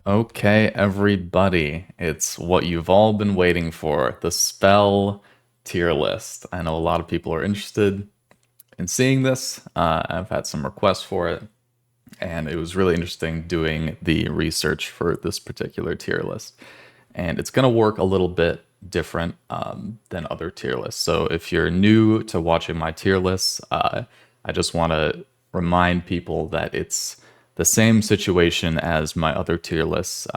Okay, everybody, it's what you've all been waiting for, the spell tier list. I know a lot of people are interested in seeing this. I've had some requests for it, and it was really interesting doing the research for this particular tier list. And it's going to work a little bit different than other tier lists. So if you're new to watching my tier lists, I just want to remind people that it's the same situation as my other tier lists.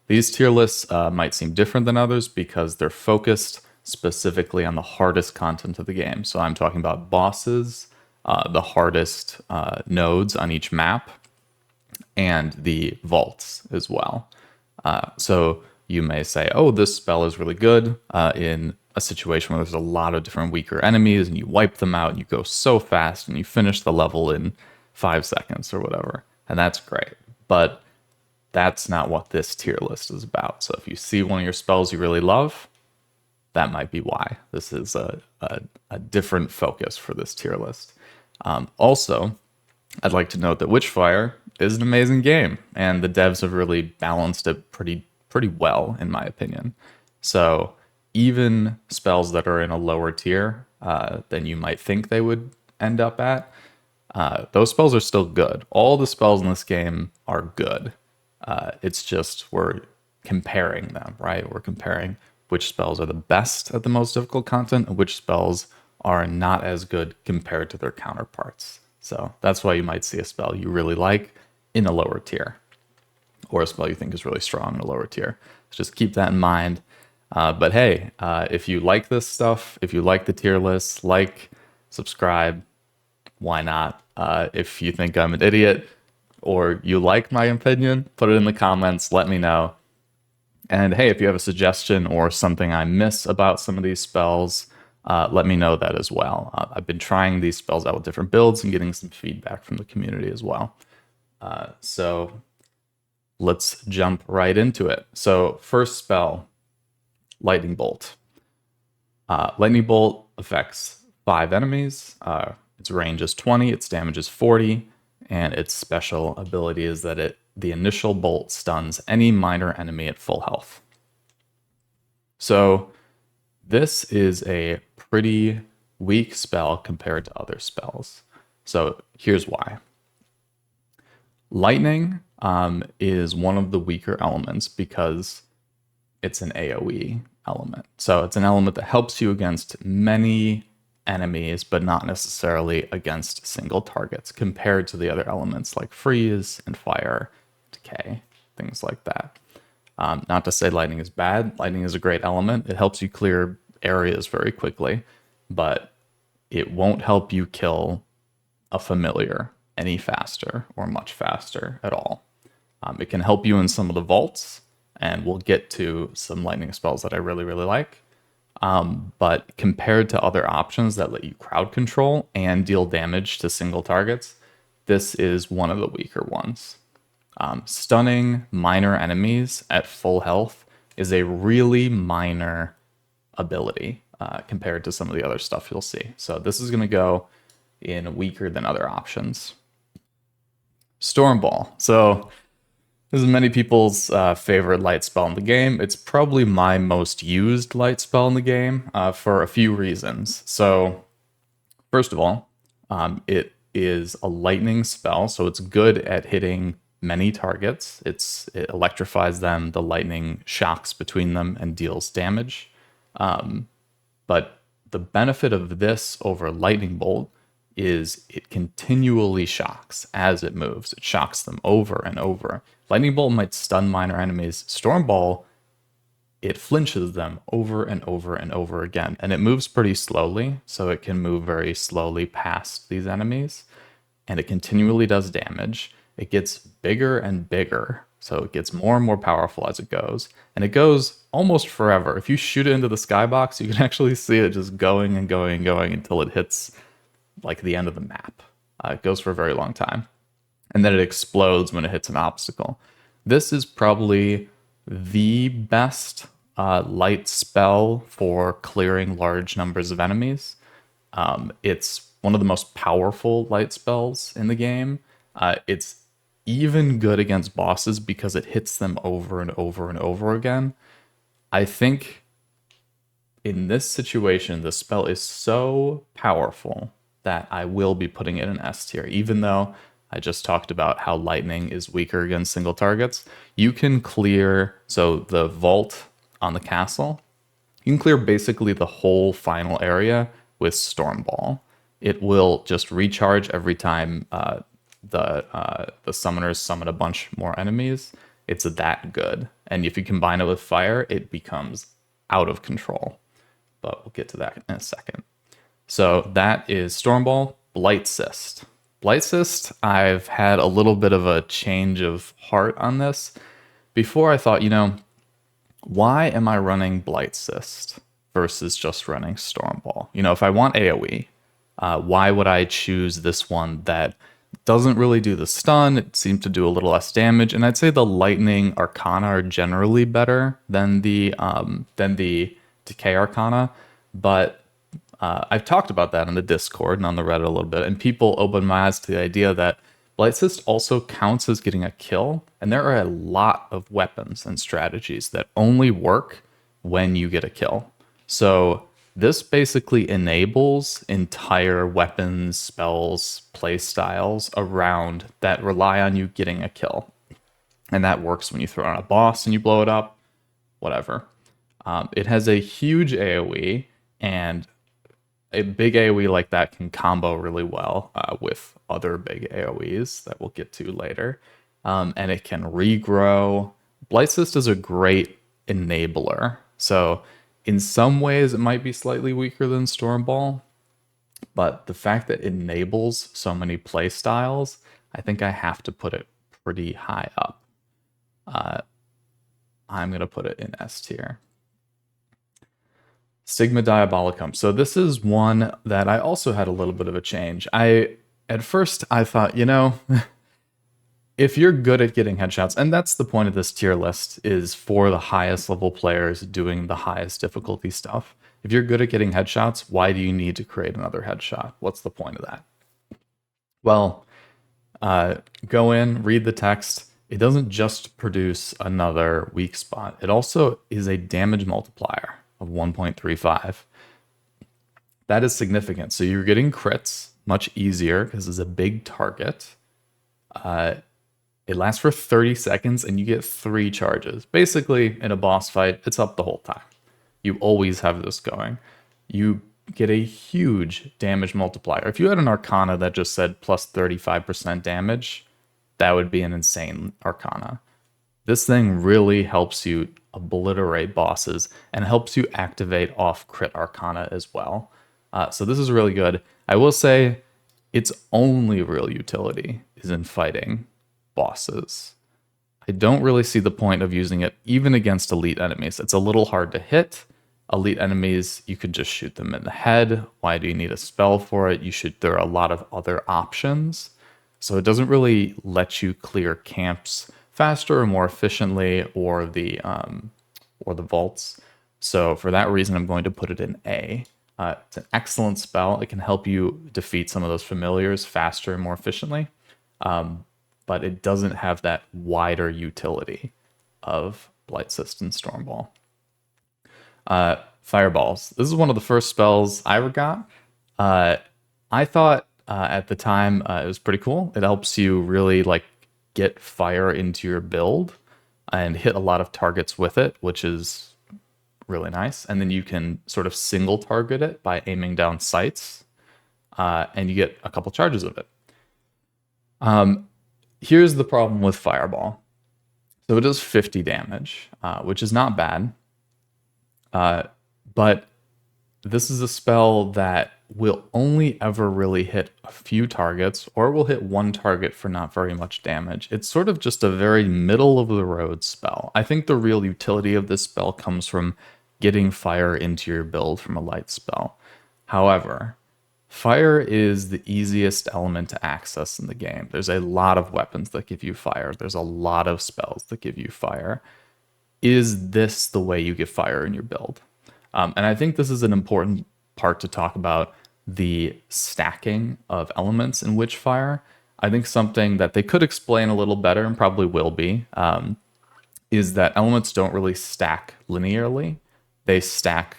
These tier lists might seem different than others because they're focused specifically on the hardest content of the game. So I'm talking about bosses, the hardest nodes on each map, and the vaults as well. So you may say, oh, this spell is really good in a situation where there's a lot of different weaker enemies and you wipe them out and you go so fast and you finish the level in 5 seconds or whatever. And that's great. But that's not what this tier list is about. So if you see one of your spells you really love, that might be why. This is a different focus for this tier list. Also, I'd like to note that Witchfire is an amazing game, and the devs have really balanced it pretty well, in my opinion. So even spells that are in a lower tier than you might think they would end up at, those spells are still good. All the spells in this game are good. It's just we're comparing them, right? We're comparing which spells are the best at the most difficult content and which spells are not as good compared to their counterparts. So that's why you might see a spell you really like in a lower tier, or a spell you think is really strong in a lower tier. So just keep that in mind. But hey, if you like this stuff, if you like the tier list, subscribe. Why not? If you think I'm an idiot or you like my opinion, put it in the comments. Let me know. And hey, if you have a suggestion or something I miss about some of these spells, let me know that as well. I've been trying these spells out with different builds and getting some feedback from the community as well. So let's jump right into it. So first spell, Lightning Bolt. Lightning Bolt affects 5 enemies. Its range is 20, its damage is 40, and its special ability is that the initial bolt stuns any minor enemy at full health. So this is a pretty weak spell compared to other spells. So here's why. Lightning is one of the weaker elements because it's an AoE element. So it's an element that helps you against many enemies, but not necessarily against single targets compared to the other elements like freeze and fire, decay, things like that. Not to say lightning is bad. Lightning is a great element. It helps you clear areas very quickly, but it won't help you kill a familiar any faster or much faster at all. It can help you in some of the vaults, and we'll get to some lightning spells that I really like. But compared to other options that let you crowd control and deal damage to single targets, this is one of the weaker ones. Stunning minor enemies at full health is a really minor ability compared to some of the other stuff you'll see. So this is going to go in weaker than other options. Storm Ball. So this is many people's favorite light spell in the game. It's probably my most used light spell in the game for a few reasons. So first of all, it is a lightning spell, so it's good at hitting many targets. It electrifies them, the lightning shocks between them and deals damage. But the benefit of this over Lightning Bolt is it continually shocks as it moves. It shocks them over and over. Lightning Bolt might stun minor enemies. Storm Ball, it flinches them over and over and over again. And it moves pretty slowly, so it can move very slowly past these enemies. And it continually does damage. It gets bigger and bigger, so it gets more and more powerful as it goes. And it goes almost forever. If you shoot it into the skybox, you can actually see it just going and going and going until it hits like the end of the map. It goes for a very long time. And then it explodes when it hits an obstacle. This is probably the best light spell for clearing large numbers of enemies. It's one of the most powerful light spells in the game. It's even good against bosses because it hits them over and over and over again. I think in this situation, the spell is so powerful that I will be putting it in S tier, even though I just talked about how lightning is weaker against single targets. You can clear, so the vault on the castle, you can clear basically the whole final area with Stormball. It will just recharge every time the summoners summon a bunch more enemies. It's that good. And if you combine it with fire, it becomes out of control. But we'll get to that in a second. So that is Stormball, Blight Cyst. Blight Cyst, I've had a little bit of a change of heart on this. Before I thought, why am I running Blight Cyst versus just running Stormball? If I want AoE, why would I choose this one that doesn't really do the stun? It seems to do a little less damage, and I'd say the Lightning Arcana are generally better than the Decay Arcana, but I've talked about that in the Discord and on the Reddit a little bit, and people opened my eyes to the idea that Blight Cyst also counts as getting a kill, and there are a lot of weapons and strategies that only work when you get a kill. So this basically enables entire weapons, spells, play styles around that rely on you getting a kill. And that works when you throw on a boss and you blow it up, whatever. It has a huge AoE, and a big AoE like that can combo really well with other big AoEs that we'll get to later. And it can regrow. Blight Cyst is a great enabler. So in some ways, it might be slightly weaker than Stormball, but the fact that it enables so many play styles, I think I have to put it pretty high up. I'm going to put it in S tier. Stigma Diabolicum. So this is one that I also had a little bit of a change. At first I thought, if you're good at getting headshots, and that's the point of this tier list, is for the highest level players doing the highest difficulty stuff. If you're good at getting headshots, why do you need to create another headshot? What's the point of that? Well, go in, read the text. It doesn't just produce another weak spot. It also is a damage multiplier of 1.35. That is significant. So you're getting crits much easier because it's a big target. It lasts for 30 seconds and you get 3 charges. Basically, in a boss fight, it's up the whole time. You always have this going. You get a huge damage multiplier. If you had an Arcana that just said plus 35% damage, that would be an insane Arcana. This thing really helps you obliterate bosses and helps you activate off crit Arcana as well. So this is really good. I will say its only real utility is in fighting bosses. I don't really see the point of using it even against elite enemies. It's a little hard to hit. Elite enemies, you could just shoot them in the head. Why do you need a spell for it? There are a lot of other options. So it doesn't really let you clear camps faster or more efficiently, or the vaults. So for that reason, I'm going to put it in A. It's an excellent spell. It can help you defeat some of those familiars faster and more efficiently. But it doesn't have that wider utility of Blight Cyst and Stormball. Fireballs. This is one of the first spells I ever got. I thought at the time it was pretty cool. It helps you really get fire into your build and hit a lot of targets with it, which is really nice. And then you can sort of single target it by aiming down sights, and you get a couple charges of it. Here's the problem with Fireball. So it does 50 damage, which is not bad. But this is a spell that will only ever really hit a few targets, or will hit one target for not very much damage. It's sort of just a very middle of the road spell. I think the real utility of this spell comes from getting fire into your build from a light spell. However, fire is the easiest element to access in the game. There's a lot of weapons that give you fire. There's a lot of spells that give you fire. Is this the way you get fire in your build? And I think this is an important part to talk about, the stacking of elements in Witchfire. I think something that they could explain a little better, and probably will be, is that elements don't really stack linearly. They stack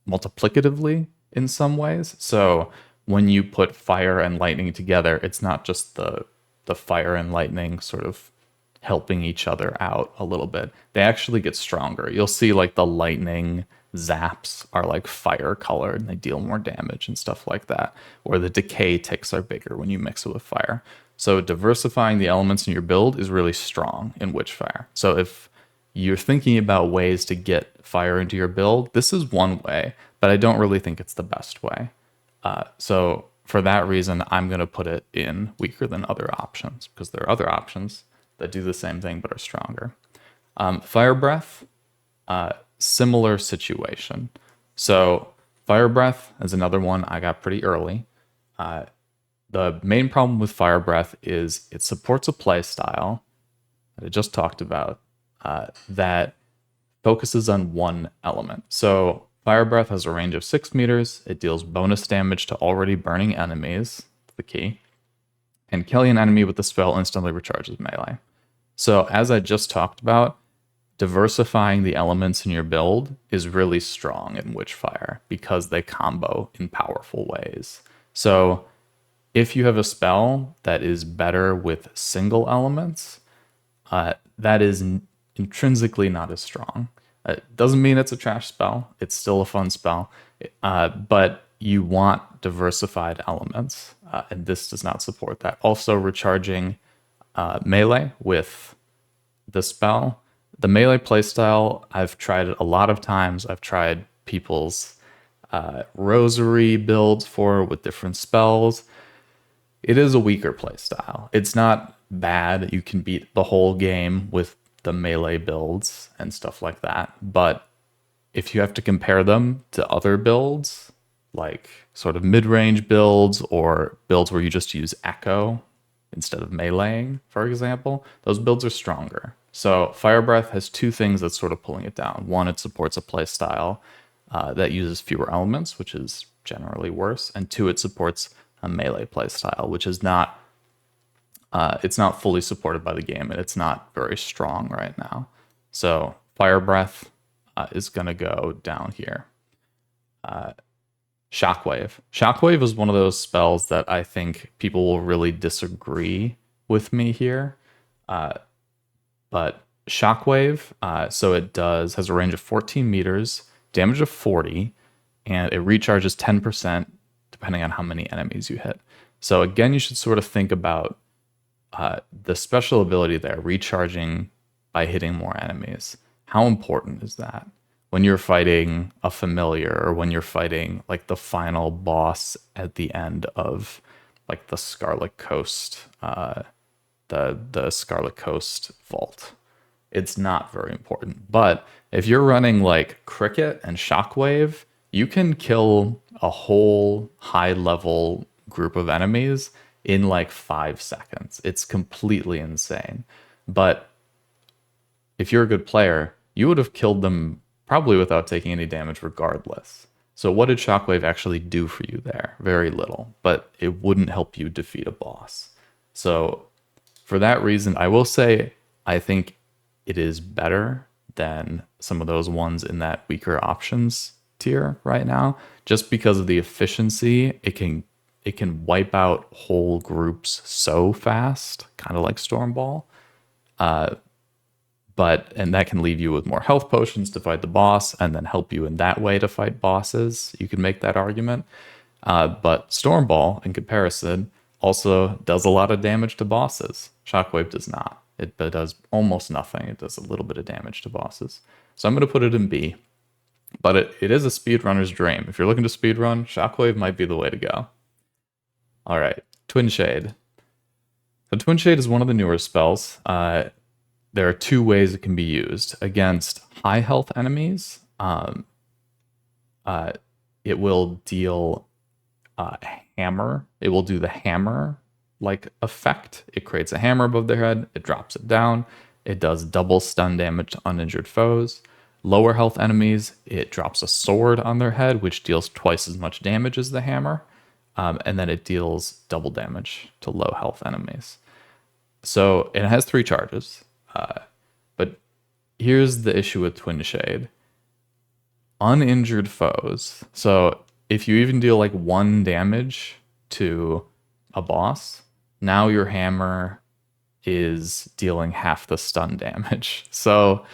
multiplicatively in some ways. So when you put fire and lightning together, it's not just the fire and lightning sort of helping each other out a little bit. They actually get stronger. You'll see like the lightning zaps are like fire colored and they deal more damage and stuff like that. Or the decay ticks are bigger when you mix it with fire. So diversifying the elements in your build is really strong in Witchfire. So if you're thinking about ways to get fire into your build, this is one way, but I don't really think it's the best way. So for that reason, I'm going to put it in weaker than other options, because there are other options that do the same thing but are stronger. Firebreath, similar situation. So Firebreath is another one I got pretty early. The main problem with Firebreath is it supports a play style that I just talked about that focuses on one element. So Firebreath has a range of 6 meters. It deals bonus damage to already burning enemies, the key, and killing an enemy with the spell instantly recharges melee. So as I just talked about, diversifying the elements in your build is really strong in Witchfire because they combo in powerful ways. So if you have a spell that is better with single elements, that is intrinsically not as strong. It doesn't mean it's a trash spell. It's still a fun spell, but you want diversified elements, and this does not support that. Also, recharging melee with the spell. The melee playstyle, I've tried it a lot of times. I've tried people's rosary builds with different spells. It is a weaker playstyle. It's not bad. You can beat the whole game with the melee builds and stuff like that. But if you have to compare them to other builds, like sort of mid-range builds or builds where you just use echo instead of meleeing, for example, those builds are stronger. So Firebreath has two things that's sort of pulling it down. One, it supports a playstyle that uses fewer elements, which is generally worse. And two, it supports a melee playstyle, which is not it's not fully supported by the game, and it's not very strong right now. So Firebreath is going to go down here. Shockwave. Shockwave is one of those spells that I think people will really disagree with me here. But Shockwave, so it has a range of 14 meters, damage of 40, and it recharges 10% depending on how many enemies you hit. So again, you should sort of think about the special ability there, recharging by hitting more enemies. How important is that when you're fighting a familiar, or when you're fighting like the final boss at the end of like the Scarlet Coast, the Scarlet Coast vault? It's not very important. But if you're running like Cricket and Shockwave, you can kill a whole high level group of enemies in like 5 seconds. It's completely insane. But if you're a good player, you would have killed them probably without taking any damage regardless. So what did Shockwave actually do for you there? Very little, but it wouldn't help you defeat a boss. So for that reason, I will say I think it is better than some of those ones in that weaker options tier right now, just because of the efficiency. It can wipe out whole groups so fast, kind of like Stormball. And that can leave you with more health potions to fight the boss, and then help you in that way to fight bosses. You can make that argument. But Stormball, in comparison, also does a lot of damage to bosses. Shockwave does not. It does almost nothing. It does a little bit of damage to bosses. So I'm going to put it in B. But it is a speedrunner's dream. If you're looking to speedrun, Shockwave might be the way to go. All right, Twinshade. So Twinshade is one of the newer spells. There are two ways it can be used. Against high health enemies, it will deal hammer. It will do the hammer like effect. It creates a hammer above their head. It drops it down. It does double stun damage to uninjured foes. Lower health enemies, it drops a sword on their head, which deals twice as much damage as the hammer. and then it deals double damage to low health enemies. So it has 3 charges, but here's the issue with Twinshade. Uninjured foes. So if you even deal like 1 damage to a boss, now your hammer is dealing half the stun damage. So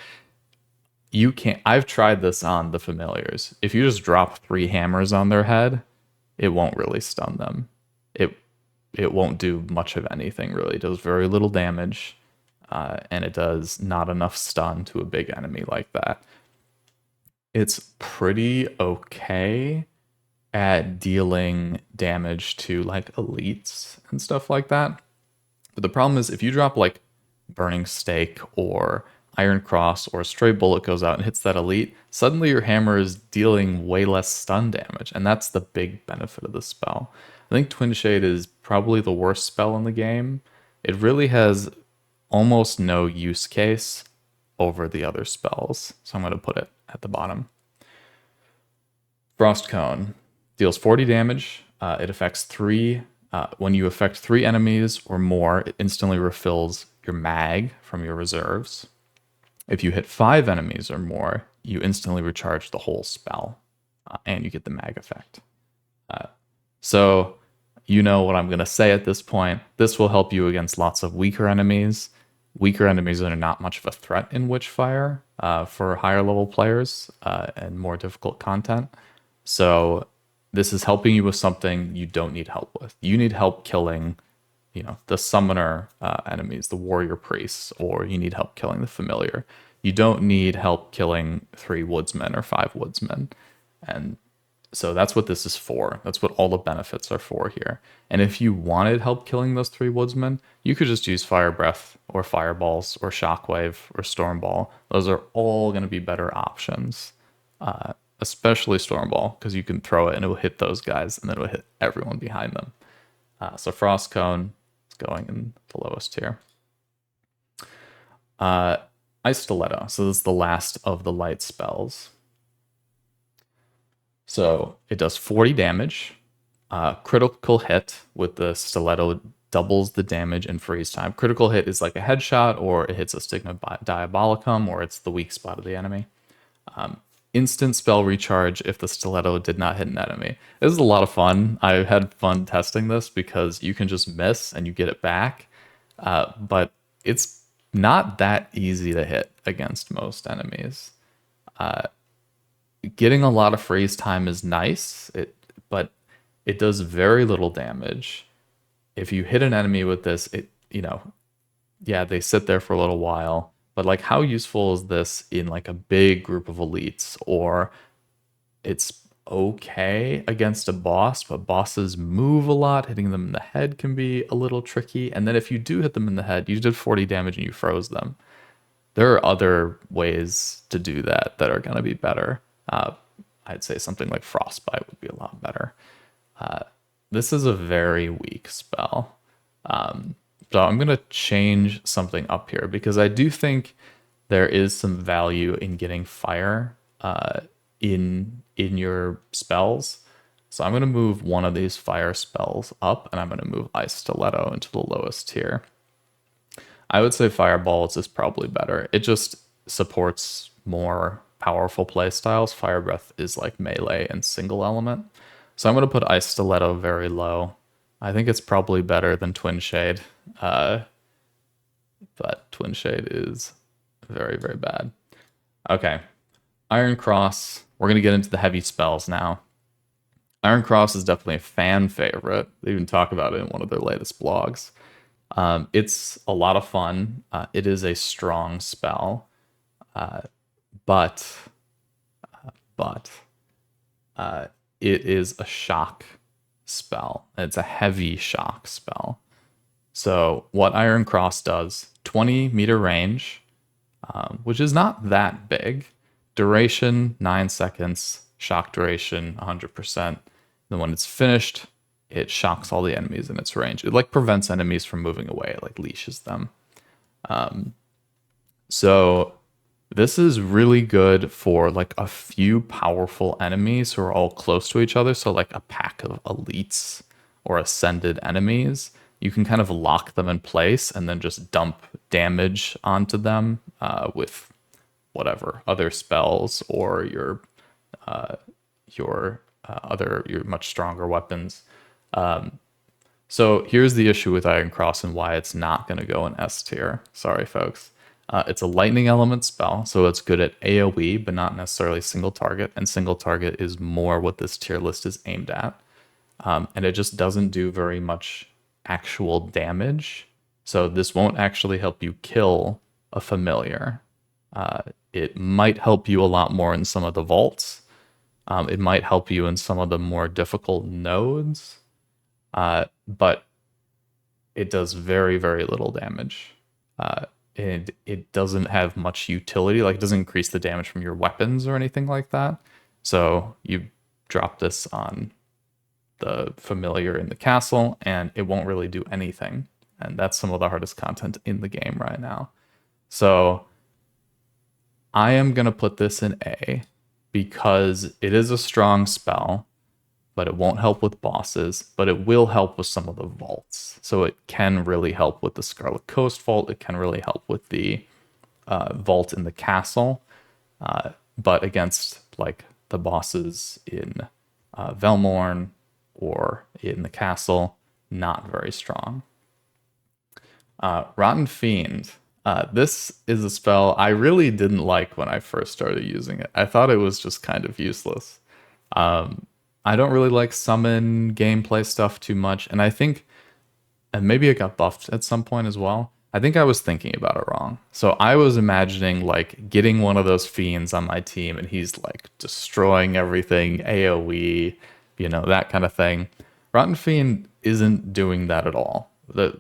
you can't. I've tried this on the familiars. If you just drop 3 hammers on their head, it won't really stun them. It won't do much of anything really. It does very little damage, and it does not enough stun to a big enemy like that. It's pretty okay at dealing damage to like elites and stuff like that. But the problem is if you drop like Burning Stake or Iron Cross or a stray bullet goes out and hits that elite, suddenly your hammer is dealing way less stun damage, and that's the big benefit of the spell. I think Twinshade is probably the worst spell in the game. It really has almost no use case over the other spells, so I'm going to put it at the bottom. Frost Cone deals 40 damage. It affects 3. When you affect 3 enemies or more, it instantly refills your mag from your reserves. If you hit 5 enemies or more, you instantly recharge the whole spell, and you get the mag effect. So you know what I'm going to say at this point. This will help you against lots of weaker enemies. Weaker enemies are not much of a threat in Witchfire for higher level players and more difficult content. So this is helping you with something you don't need help with. You need help killing, the summoner enemies, the warrior priests, or you need help killing the familiar. You don't need help killing 3 woodsmen or 5 woodsmen. And so that's what this is for. That's what all the benefits are for here. And if you wanted help killing those 3 woodsmen, you could just use Firebreath or Fireballs or Shockwave or Stormball. Those are all going to be better options, especially Stormball, because you can throw it and it will hit those guys and then it will hit everyone behind them. So Frost Cone is going in the lowest tier. Ice Stiletto. So this is the last of the light spells. So it does 40 damage. Critical hit with the Stiletto doubles the damage and freeze time. Critical hit is like a headshot, or it hits a Stigma Diabolicum, or it's the weak spot of the enemy. Instant spell recharge if the Stiletto did not hit an enemy. This is a lot of fun. I had fun testing this because you can just miss and you get it back. But it's not that easy to hit against most enemies. Getting a lot of freeze time is nice, but it does very little damage. If you hit an enemy with this, they sit there for a little while, but like how useful is this in like a big group of elites? Or it's okay against a boss, but bosses move a lot. Hitting them in the head can be a little tricky. And then if you do hit them in the head, you did 40 damage and you froze them. There are other ways to do that are going to be better. I'd say something like Frostbite would be a lot better. This is a very weak spell. So I'm going to change something up here because I do think there is some value in getting fire in your spells. So I'm going to move one of these fire spells up, and I'm going to move Ice Stiletto into the lowest tier. I would say Fireballs is probably better. It just supports more powerful playstyles. Firebreath is like melee and single element. So I'm going to put Ice Stiletto very low. I think it's probably better than Twinshade. But Twinshade is very, very bad. Okay. Iron Cross. We're going to get into the heavy spells now. Iron Cross is definitely a fan favorite. They even talk about it in one of their latest blogs. It's a lot of fun. It is a strong spell. But it is a shock spell. It's a heavy shock spell. So what Iron Cross does, 20-meter range, which is not that big. Duration, 9 seconds. Shock duration, 100%. Then when it's finished, it shocks all the enemies in its range. It like prevents enemies from moving away. It like leashes them. So this is really good for like a few powerful enemies who are all close to each other. So like a pack of elites or ascended enemies, you can kind of lock them in place and then just dump damage onto them with whatever other spells or your much stronger weapons. So here's the issue with Iron Cross and why it's not going to go in S tier. Sorry, folks. It's a lightning element spell, so it's good at AoE, but not necessarily single target. And single target is more what this tier list is aimed at. And it just doesn't do very much actual damage. So this won't actually help you kill a familiar. It might help you a lot more in some of the vaults. It might help you in some of the more difficult nodes. But it does very, very little damage. And it doesn't have much utility, like it doesn't increase the damage from your weapons or anything like that. So you drop this on the familiar in the castle and it won't really do anything. And that's some of the hardest content in the game right now. So I am going to put this in A because it is a strong spell, but it won't help with bosses, but it will help with some of the vaults. So it can really help with the Scarlet Coast vault. It can really help with the vault in the castle. But against like the bosses in Velmorn or in the castle, not very strong. Rotten Fiend. This is a spell I really didn't like when I first started using it. I thought it was just kind of useless. I don't really like summon gameplay stuff too much, and I think, and maybe it got buffed at some point as well. I think I was thinking about it wrong. So I was imagining like getting one of those fiends on my team and he's like destroying everything, AoE, that kind of thing. Rotten Fiend isn't doing that at all.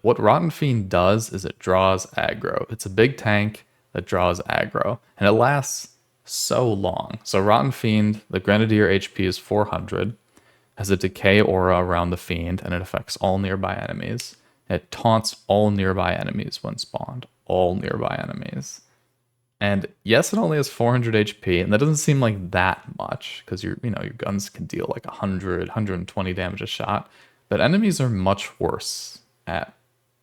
What Rotten Fiend does is it draws aggro. It's a big tank that draws aggro, and it lasts so long. So Rotten Fiend, the Grenadier HP is 400, has a decay aura around the Fiend, and it affects all nearby enemies. It taunts all nearby enemies when spawned. All nearby enemies. And yes, it only has 400 HP, and that doesn't seem like that much, because your guns can deal like 100, 120 damage a shot, but enemies are much worse at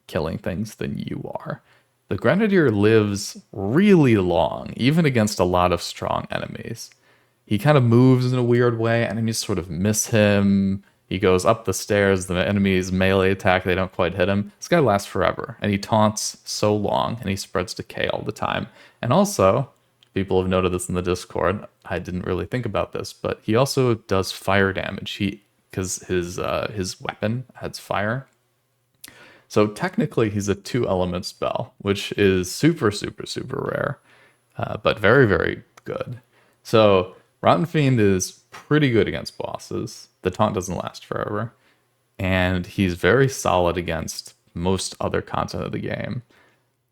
killing things than you are. The Grenadier lives really long, even against a lot of strong enemies. He kind of moves in a weird way. Enemies sort of miss him. He goes up the stairs. The enemies melee attack. They don't quite hit him. This guy lasts forever. And he taunts so long. And he spreads decay all the time. And also, people have noted this in the Discord. I didn't really think about this. But he also does fire damage. Because his weapon adds fire. So technically, he's a 2-element spell, which is super, super, super rare, but very, very good. So Rotten Fiend is pretty good against bosses. The taunt doesn't last forever, and he's very solid against most other content of the game.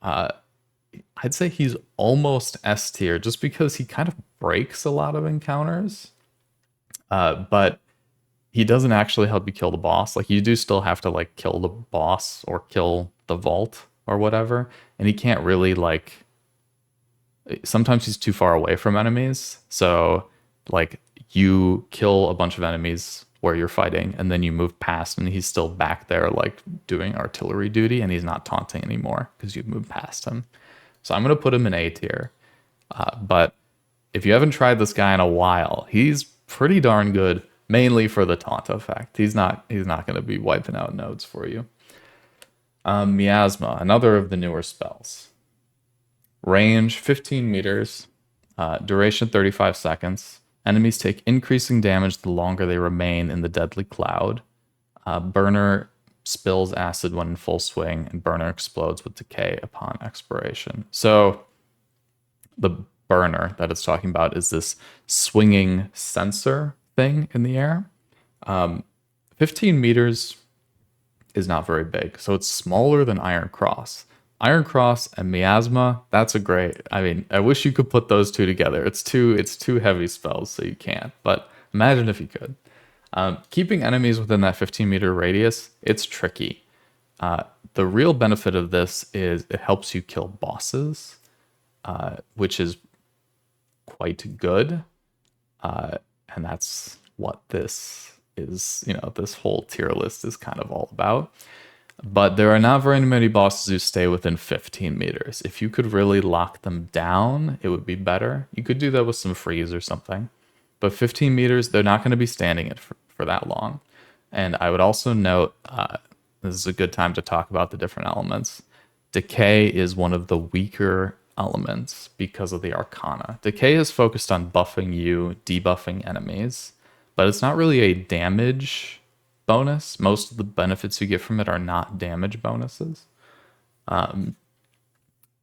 I'd say he's almost S tier just because he kind of breaks a lot of encounters, but he doesn't actually help you kill the boss. Like, you do still have to like kill the boss or kill the vault or whatever, and he can't really like, sometimes he's too far away from enemies, so like you kill a bunch of enemies where you're fighting and then you move past and he's still back there like doing artillery duty, and he's not taunting anymore because you've moved past him. So I'm going to put him in A tier, but if you haven't tried this guy in a while, he's pretty darn good. Mainly for the taunt effect. He's not going to be wiping out nodes for you. Miasma, another of the newer spells. Range 15 meters. Duration 35 seconds. Enemies take increasing damage the longer they remain in the deadly cloud. Burner spills acid when in full swing, and Burner explodes with decay upon expiration. So the Burner that it's talking about is this swinging sensor thing in the air. 15 meters is not very big, so it's smaller than Iron Cross. Iron Cross and Miasma, that's a great, I mean, I wish you could put those two together. It's two heavy spells, so you can't, but imagine if you could. Keeping enemies within that 15-meter radius, it's tricky. The real benefit of this is it helps you kill bosses, which is quite good. And that's what this is, this whole tier list is kind of all about. But there are not very many bosses who stay within 15 meters. If you could really lock them down, it would be better. You could do that with some freeze or something. But 15 meters, they're not going to be standing it for that long. And I would also note, this is a good time to talk about the different elements. Decay is one of the weaker elements because of the Arcana. Decay is focused on buffing you, debuffing enemies, but it's not really a damage bonus. Most of the benefits you get from it are not damage bonuses.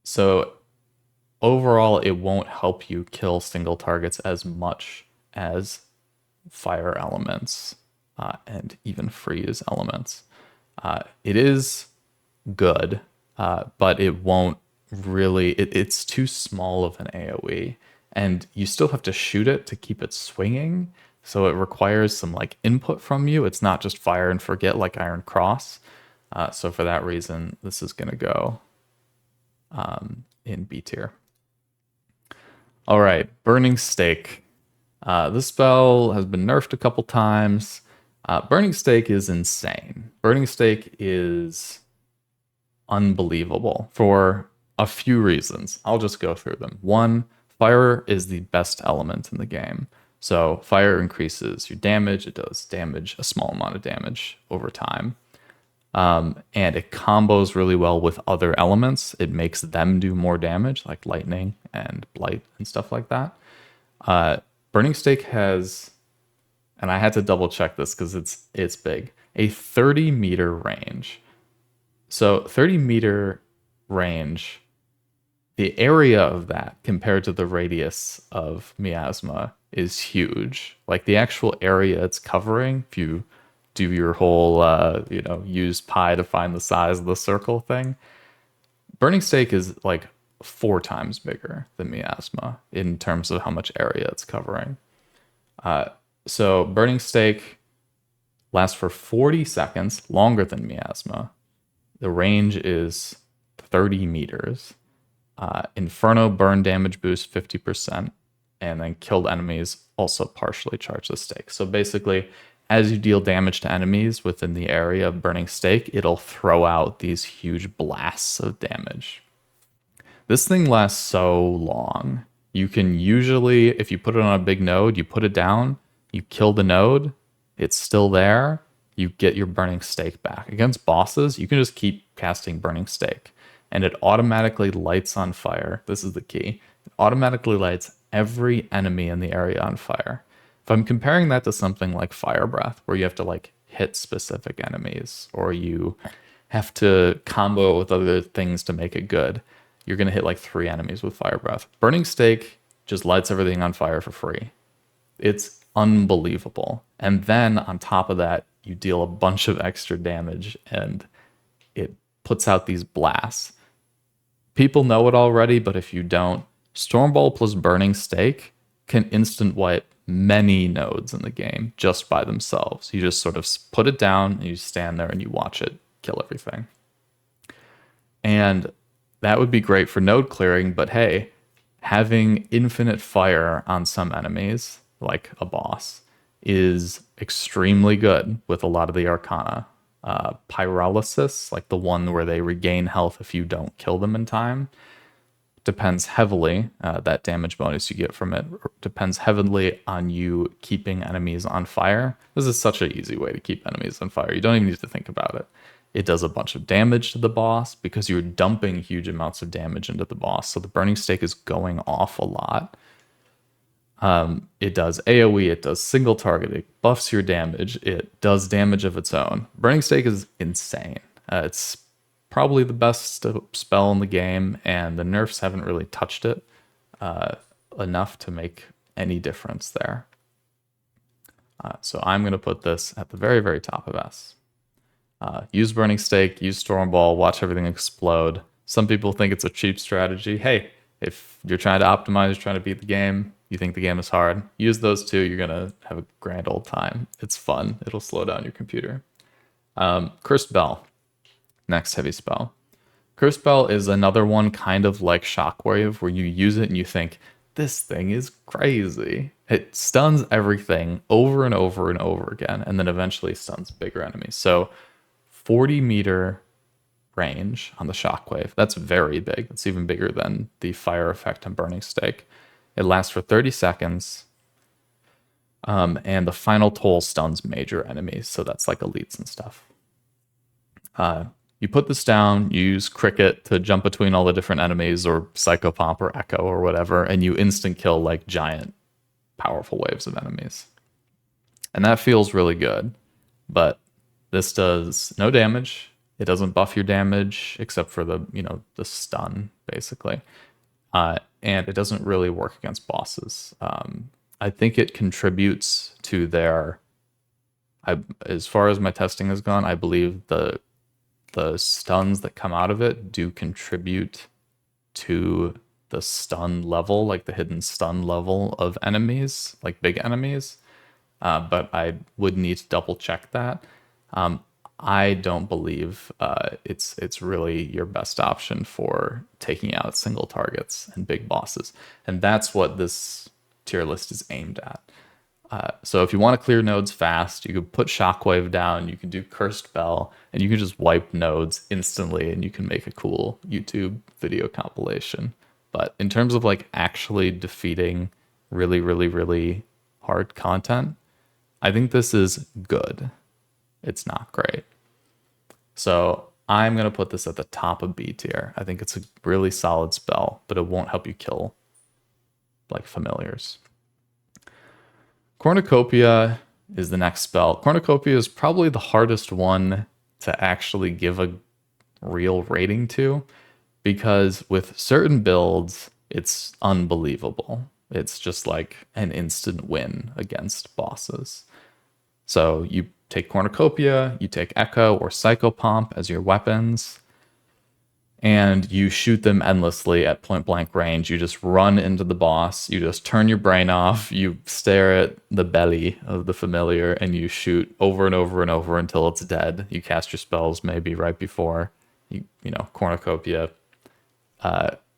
So overall, it won't help you kill single targets as much as fire elements and even freeze elements. It is good, but it won't really, it's too small of an AoE, and you still have to shoot it to keep it swinging. So it requires some like input from you. It's not just fire and forget like Iron Cross. So for that reason, this is going to go in B tier. All right, Burning Stake. This spell has been nerfed a couple times. Burning Stake is insane. Burning Stake is unbelievable for a few reasons. I'll just go through them. One, fire is the best element in the game. So fire increases your damage. It does damage, a small amount of damage over time. And it combos really well with other elements. It makes them do more damage, like lightning and blight and stuff like that. Burning Stake has, and I had to double check this because it's big, a 30-meter range. So 30-meter range, the area of that compared to the radius of Miasma is huge. Like the actual area it's covering, if you do your whole, use pi to find the size of the circle thing, Burning Stake is like 4 times bigger than Miasma in terms of how much area it's covering. So Burning Stake lasts for 40 seconds, longer than Miasma. The range is 30 meters. Inferno burn damage boost 50%, and then killed enemies also partially charge the stake. So basically, as you deal damage to enemies within the area of Burning Stake, it'll throw out these huge blasts of damage. This thing lasts so long. You can usually, if you put it on a big node, you put it down, you kill the node, it's still there, you get your Burning Stake back. Against bosses, you can just keep casting Burning Stake, and it automatically lights on fire. This is the key. It automatically lights every enemy in the area on fire. If I'm comparing that to something like Firebreath, where you have to like hit specific enemies, or you have to combo with other things to make it good, you're going to hit like 3 enemies with Firebreath. Burning Stake just lights everything on fire for free. It's unbelievable. And then on top of that, you deal a bunch of extra damage, and it puts out these blasts. People know it already, but if you don't, Stormbolt plus Burning Stake can instant wipe many nodes in the game just by themselves. You just sort of put it down, and you stand there and you watch it kill everything. And that would be great for node clearing, but hey, having infinite fire on some enemies, like a boss, is extremely good with a lot of the Arcana. Pyrolysis, like the one where they regain health if you don't kill them in time, depends heavily, that damage bonus you get from it depends heavily on you keeping enemies on fire. This is such an easy way to keep enemies on fire. You don't even need to think about it. It does a bunch of damage to the boss because you're dumping huge amounts of damage into the boss. So the Burning Stake is going off a lot. It does AoE, it does single target, it buffs your damage, it does damage of its own. Burning Stake is insane. It's probably the best spell in the game, and the nerfs haven't really touched it enough to make any difference there. So I'm going to put this at the very, very top of S. Use Burning Stake, use Stormball, watch everything explode. Some people think it's a cheap strategy. Hey, if you're trying to optimize, trying to beat the game, you think the game is hard, use those two. You're going to have a grand old time. It's fun. It'll slow down your computer. Cursed Bell. Next heavy spell. Cursed Bell is another one kind of like Shockwave, where you use it and you think, this thing is crazy. It stuns everything over and over and over again, and then eventually stuns bigger enemies. So 40-meter range on the Shockwave. That's very big. It's even bigger than the fire effect on Burning Stake. It lasts for 30 seconds. And the final toll stuns major enemies. So that's like elites and stuff. You put this down, you use Cricket to jump between all the different enemies, or Psychopomp or Echo or whatever, and you instant kill like giant, powerful waves of enemies. And that feels really good. But this does no damage. It doesn't buff your damage except for the, the stun, basically. And it doesn't really work against bosses. I think it contributes to their... as far as my testing has gone, I believe the stuns that come out of it do contribute to the stun level, like the hidden stun level of enemies, like big enemies. But I would need to double check that. I don't believe it's really your best option for taking out single targets and big bosses. And that's what this tier list is aimed at. So if you want to clear nodes fast, you could put Shockwave down, you can do Cursed Bell, and you can just wipe nodes instantly, and you can make a cool YouTube video compilation. But in terms of like actually defeating really, really, really hard content, I think this is good. It's not great. So I'm going to put this at the top of B tier. I think it's a really solid spell, but it won't help you kill like familiars. Cornucopia is the next spell. Cornucopia is probably the hardest one to actually give a real rating to, because with certain builds, it's unbelievable. It's just like an instant win against bosses. So you take Cornucopia, you take Echo or Psychopomp as your weapons, and you shoot them endlessly at point blank range. You just run into the boss, you just turn your brain off, you stare at the belly of the familiar, and you shoot over and over and over until it's dead. You cast your spells maybe right before you Cornucopia.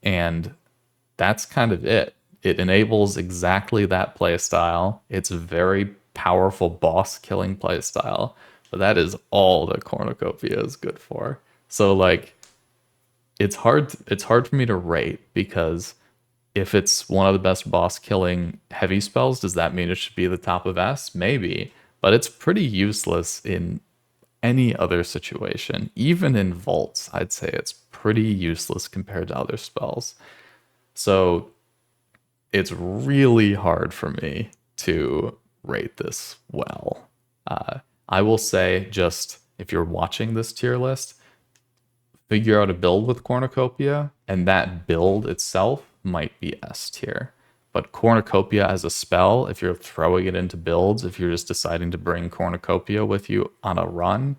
And that's kind of it. It enables exactly that playstyle. It's a very powerful boss killing playstyle, but that is all that Cornucopia is good for. So like, it's hard for me to rate, because if it's one of the best boss killing heavy spells, does that mean it should be the top of S? Maybe, but it's pretty useless in any other situation. Even in vaults, I'd say it's pretty useless compared to other spells. So it's really hard for me to rate this well. I will say, just if you're watching this tier list, figure out a build with Cornucopia, and that build itself might be S tier. But Cornucopia as a spell, if you're throwing it into builds, if you're just deciding to bring Cornucopia with you on a run,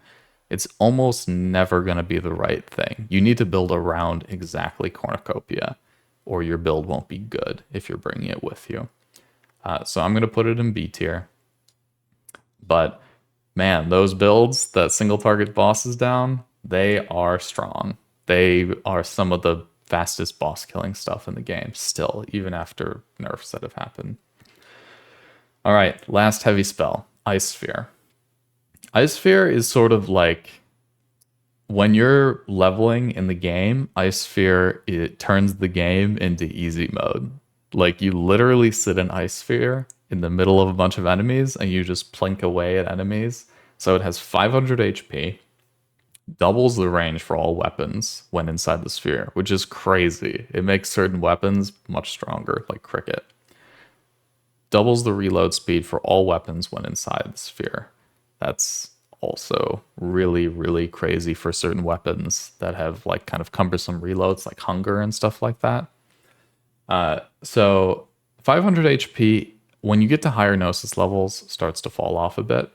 it's almost never going to be the right thing. You need to build around exactly Cornucopia, or your build won't be good if you're bringing it with you. So I'm going to put it in B tier. But man, those builds that single target bosses down, they are strong. They are some of the fastest boss killing stuff in the game still, even after nerfs that have happened. All right, last heavy spell, Ice Sphere. Ice Sphere is sort of like, when you're leveling in the game, Ice Sphere, it turns the game into easy mode. Like, you literally sit in Ice Sphere in the middle of a bunch of enemies, and you just plink away at enemies. So it has 500 HP, doubles the range for all weapons when inside the sphere, which is crazy. It makes certain weapons much stronger, like Cricket. Doubles the reload speed for all weapons when inside the sphere. That's also really, really crazy for certain weapons that have like kind of cumbersome reloads, like Hunger and stuff like that. So 500 HP, when you get to higher Gnosis levels, starts to fall off a bit.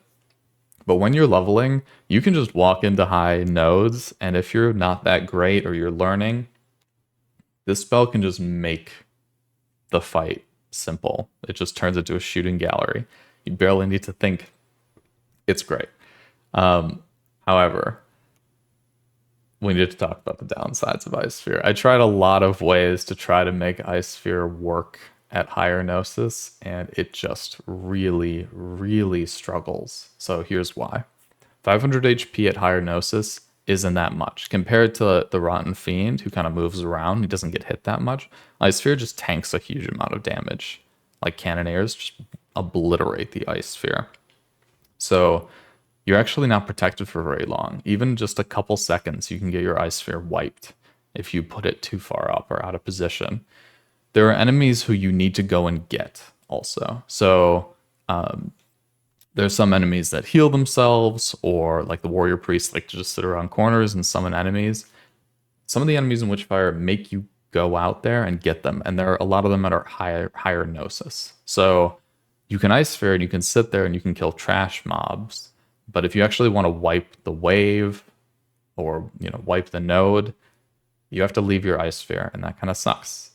But when you're leveling, you can just walk into high nodes, and if you're not that great or you're learning, this spell can just make the fight simple. It just turns into a shooting gallery. You barely need to think. It's great. However, we need to talk about the downsides of Ice Sphere. I tried a lot of ways to try to make Ice Sphere work at higher Gnosis, and it just really, really struggles. So here's why. 500 HP at higher Gnosis isn't that much. Compared to the Rotten Fiend, who kind of moves around, he doesn't get hit that much. Ice Sphere just tanks a huge amount of damage. Like Cannoneers just obliterate the Ice Sphere. So you're actually not protected for very long. Even just a couple seconds, you can get your Ice Sphere wiped if you put it too far up or out of position. There are enemies who you need to go and get also. So there's some enemies that heal themselves, or like the warrior priests like to just sit around corners and summon enemies. Some of the enemies in Witchfire make you go out there and get them, and there are a lot of them that are higher Gnosis. So you can Ice Sphere and you can sit there and you can kill trash mobs, but if you actually want to wipe the wave or wipe the node, you have to leave your Ice Sphere, and that kind of sucks.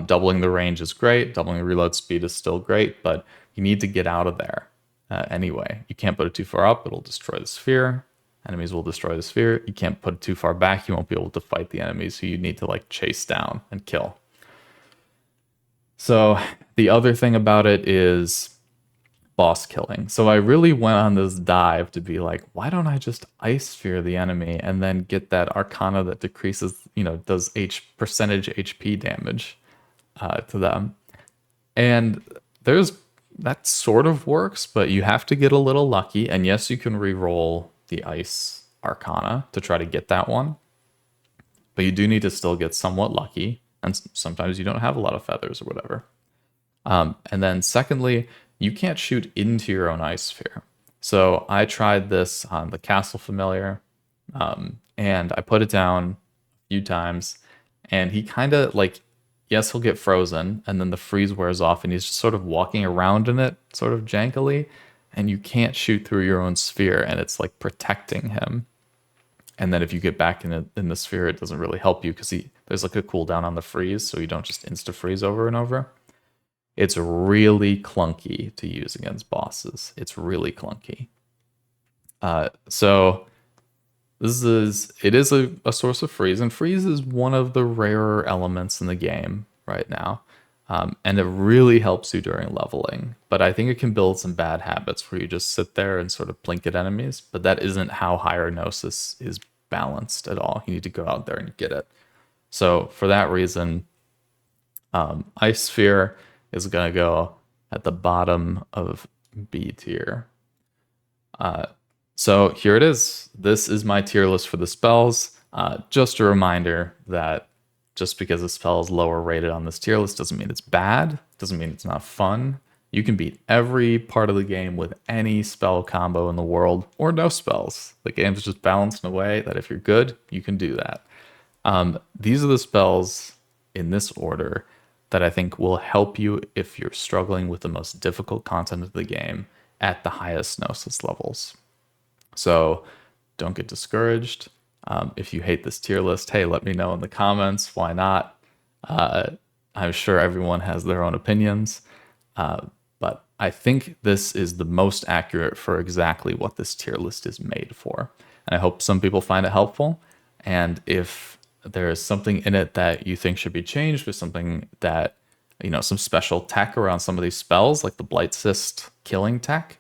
Doubling the range is great, doubling the reload speed is still great, but you need to get out of there anyway. You can't put it too far up, it'll destroy the sphere. Enemies will destroy the sphere. You can't put it too far back, you won't be able to fight the enemies who you need to like chase down and kill. So the other thing about it is boss killing. So I really went on this dive to be like, why don't I just Ice Sphere the enemy and then get that Arcana that decreases, does percentage HP damage to them. And that sort of works, but you have to get a little lucky. And yes, you can re-roll the Ice Arcana to try to get that one, but you do need to still get somewhat lucky, and sometimes you don't have a lot of feathers or whatever. And then secondly, you can't shoot into your own Ice Sphere. So I tried this on the Castle Familiar, and I put it down a few times, and he kind of like, yes, he'll get frozen, and then the freeze wears off, and he's just sort of walking around in it, sort of jankily, and you can't shoot through your own sphere, and it's like protecting him. And then if you get back in the sphere, it doesn't really help you because there's like a cooldown on the freeze, so you don't just insta-freeze over and over. It's really clunky to use against bosses. It's really clunky. So it is a source of freeze, and freeze is one of the rarer elements in the game right now. And it really helps you during leveling. But I think it can build some bad habits where you just sit there and sort of blink at enemies. But that isn't how higher Gnosis is balanced at all. You need to go out there and get it. So for that reason, Ice Sphere is going to go at the bottom of B tier. So here it is. This is my tier list for the spells. Just a reminder that just because a spell is lower rated on this tier list doesn't mean it's bad, doesn't mean it's not fun. You can beat every part of the game with any spell combo in the world, or no spells. The game's just balanced in a way that if you're good, you can do that. These are the spells in this order that I think will help you if you're struggling with the most difficult content of the game at the highest Gnosis levels. So don't get discouraged. If you hate this tier list, hey, let me know in the comments. Why not? I'm sure everyone has their own opinions. But I think this is the most accurate for exactly what this tier list is made for. And I hope some people find it helpful. And if there is something in it that you think should be changed, or something that, some special tech around some of these spells, like the Blight Cyst killing tech,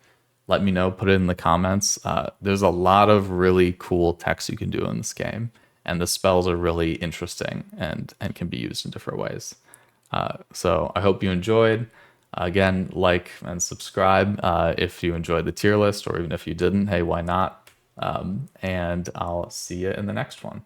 let me know, put it in the comments. There's a lot of really cool techs you can do in this game, and the spells are really interesting and can be used in different ways. So I hope you enjoyed. Again, like and subscribe if you enjoyed the tier list, or even if you didn't, hey, why not? And I'll see you in the next one.